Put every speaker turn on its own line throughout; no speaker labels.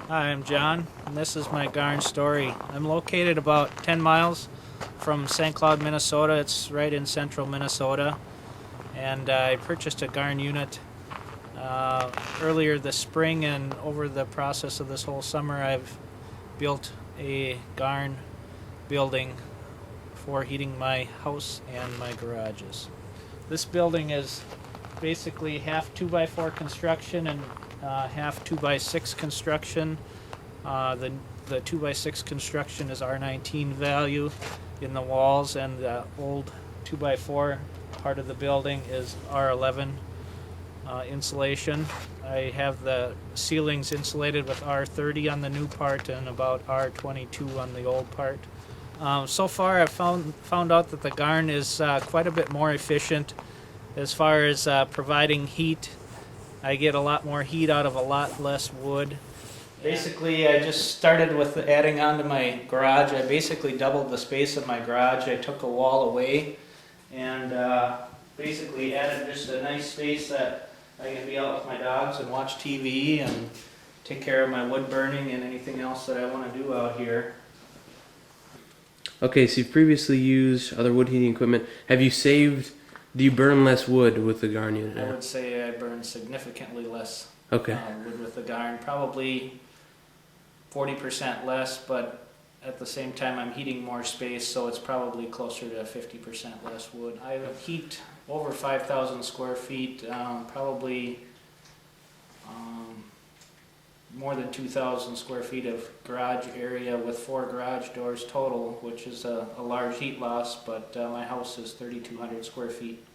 Hi, I'm John, and this is my GARN story. I'm located about 10 miles from St. Cloud, Minnesota. It's right in central Minnesota, and I purchased a GARN unit earlier this spring, and over the process of this whole summer I've built a GARN building for heating my house and my garages. This building is basically half 2x4 construction and half 2x6 construction. The 2x6 construction is R19 value in the walls, and the old 2x4 part of the building is R11 insulation. I have the ceilings insulated with R30 on the new part and about R22 on the old part. So far I've found out that the GARN is quite a bit more efficient as far as providing heat. I get a lot more heat out of a lot less wood. Basically, I just started with adding on to my garage. I basically doubled the space of my garage. I took a wall away and basically added just a nice space that I can be out with my dogs and watch TV and take care of my wood burning and anything else that I want to do out here.
Okay, so you've previously used other wood heating equipment. Do you burn less wood with the GARN unit?
I would say I burn significantly less
Okay.
wood with the GARN, probably 40% less, but at the same time I'm heating more space, so it's probably closer to 50% less wood. I heat over 5,000 square feet, probably more than 2,000 square feet of garage area with 4 garage doors total, which is a large heat loss, but my house is 3,200 square feet,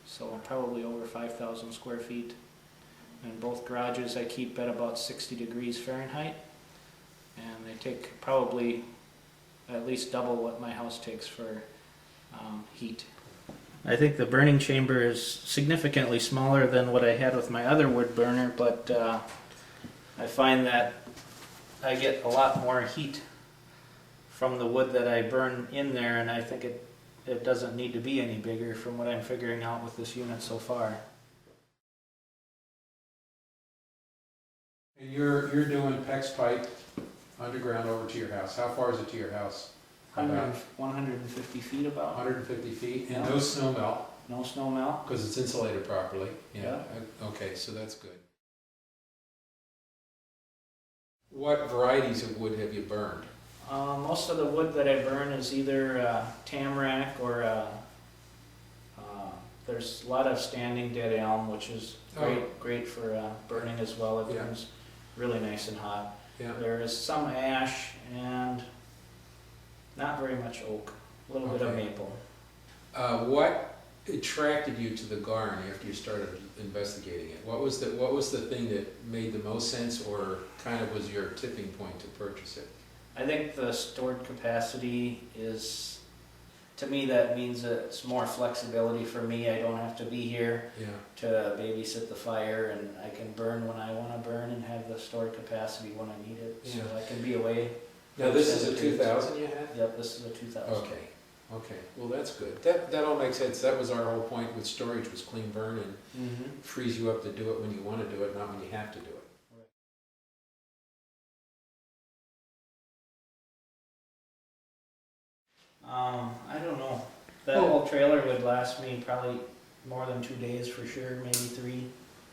so probably over 5,000 square feet. In both garages I keep at about 60 degrees Fahrenheit, and they take probably at least double what my house takes for heat. I think the burning chamber is significantly smaller than what I had with my other wood burner, but I find that I get a lot more heat from the wood that I burn in there, and I think it doesn't need to be any bigger from what I'm figuring out with this unit so far.
And you're doing PEX pipe underground over to your house. How far is it to your house? About
150 feet about.
150 feet, and
Yeah.
no snow melt,
No snow melt.
because it's insulated properly.
Yeah.
Okay, so that's good. What varieties of wood have you burned?
Most of the wood that I burn is either tamarack or there's a lot of standing dead elm, which is great for burning as well. It
Yeah.
burns really nice and hot.
Yeah.
There is some ash and not very much oak, a little bit of
Okay.
maple.
What attracted you to the GARN after you started investigating it? What was the thing that made the most sense, or kind of was your tipping point to purchase it?
I think the stored capacity is, to me, that means that it's more flexibility for me. I don't have to be here
Yeah.
to babysit the fire, and I can burn when I want to burn and have the stored capacity when I need it. So
Yeah.
I can be away.
Now this is a 2000 you had?
Yep, this is a 2000.
Okay, okay, well that's good. That all makes sense. That was our whole point with storage, was clean burn, and
Mm-hmm.
frees you up to do it when you want to do it, not when you have to do it.
I don't know. That whole trailer would last me probably more than 2 days for sure, maybe 3.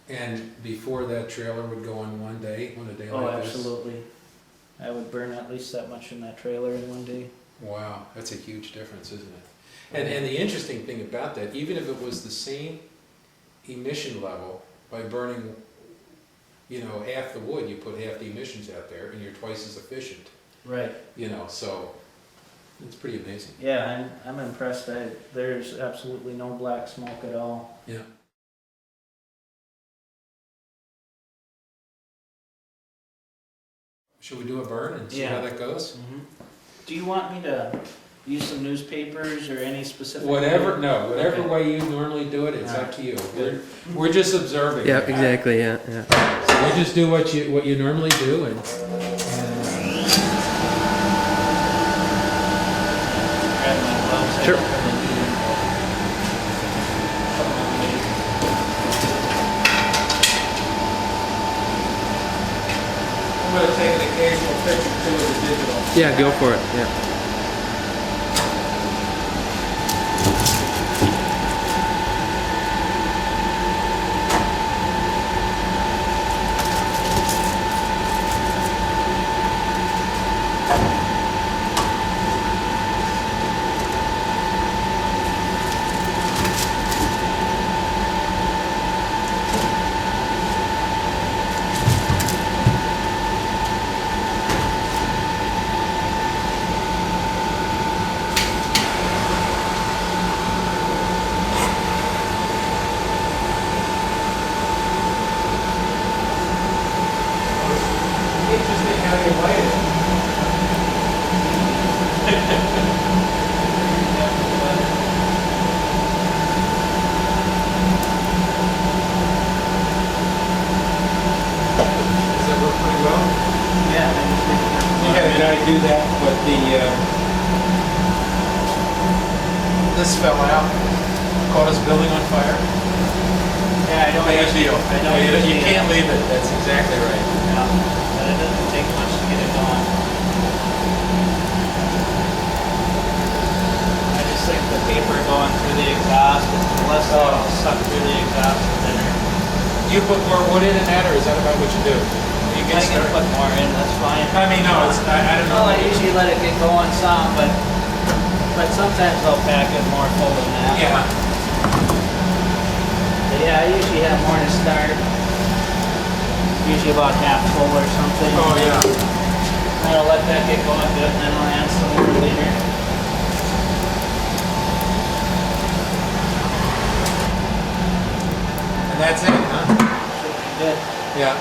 And before that trailer would go on one day, on a day
Oh,
like this?
absolutely. I would burn at least that much in that trailer in one day.
Wow, that's a huge difference, isn't it? And the interesting thing about that, even if it was the same emission level, by burning, half the wood, you put half the emissions out there, and you're twice as efficient.
Right.
So it's pretty amazing.
Yeah, I'm impressed. There's absolutely no black smoke at all.
Yeah. Should we do a burn and see how that goes?
Mm-hmm. Do you want me to use some newspapers or any specific?
Whatever
Okay.
way you normally do it, it's up to you. We're just observing.
Yeah, exactly. Yeah.
So we just do what you normally do, and
Grab my gloves.
Sure.
I'm gonna take an occasional picture too of the digital.
Yeah, go for it. Yeah.
Interesting how you light it. Does that work pretty well?
Yeah, I just think
We had a guy do that, but this fell out, caught his building on fire.
yeah, I don't
Bad
usually,
deal.
I don't
You
usually,
can't leave it, that's exactly right.
Yeah, but it doesn't take much to get it going. I just think the paper going through the exhaust, the less it'll suck through the exhaust, the better.
You put more wood in that, or is that about what you do? You
I
get
can
started.
put more in, that's fine.
I mean, no, it's, I don't know.
Well, I usually let it get going some, but sometimes I'll pack it more full than that.
Yeah,
But yeah, I usually have more to start. Usually about half full or something.
oh, yeah.
Then I'll let that get going good, and then I'll add some more later.
And that's it, huh?
Should be good.
Yeah.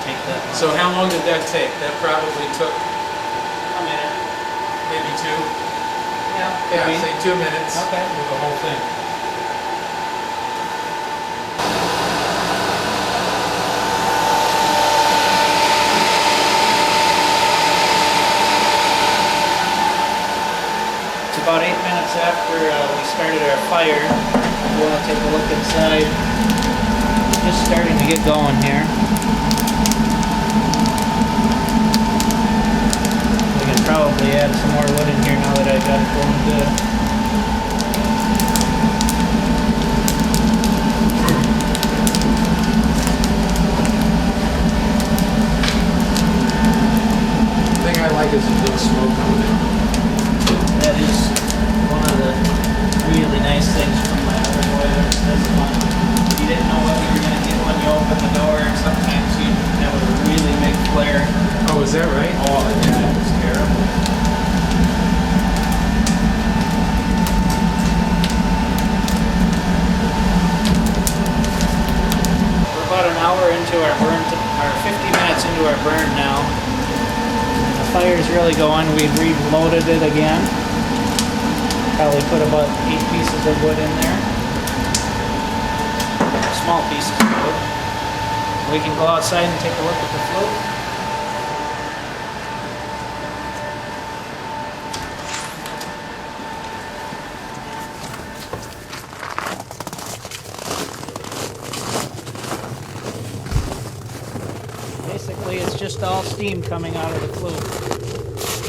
Take that.
So how long did that take? That probably took
A minute.
maybe two?
Yeah.
Yeah,
maybe.
say 2 minutes.
Okay.
With the whole thing.
It's about 8 minutes after we started our fire. We want to take a look inside. Just starting to get going here. We can probably add some more wood in here now that I got it going good.
The thing I like is the little smoke coming in.
That is one of the really nice things from my other boiler. This one, you didn't know what you were going to get when you opened the door. Sometimes you have a really big flare.
Oh, is that right?
Oh, yeah, it was terrible. We're about an hour into our burn, or 50 minutes into our burn now. The fire's really going. We reloaded it again. Probably put about 8 pieces of wood in there. Small pieces of wood. We can go outside and take a look at the float. Basically, it's just all steam coming out of the flue.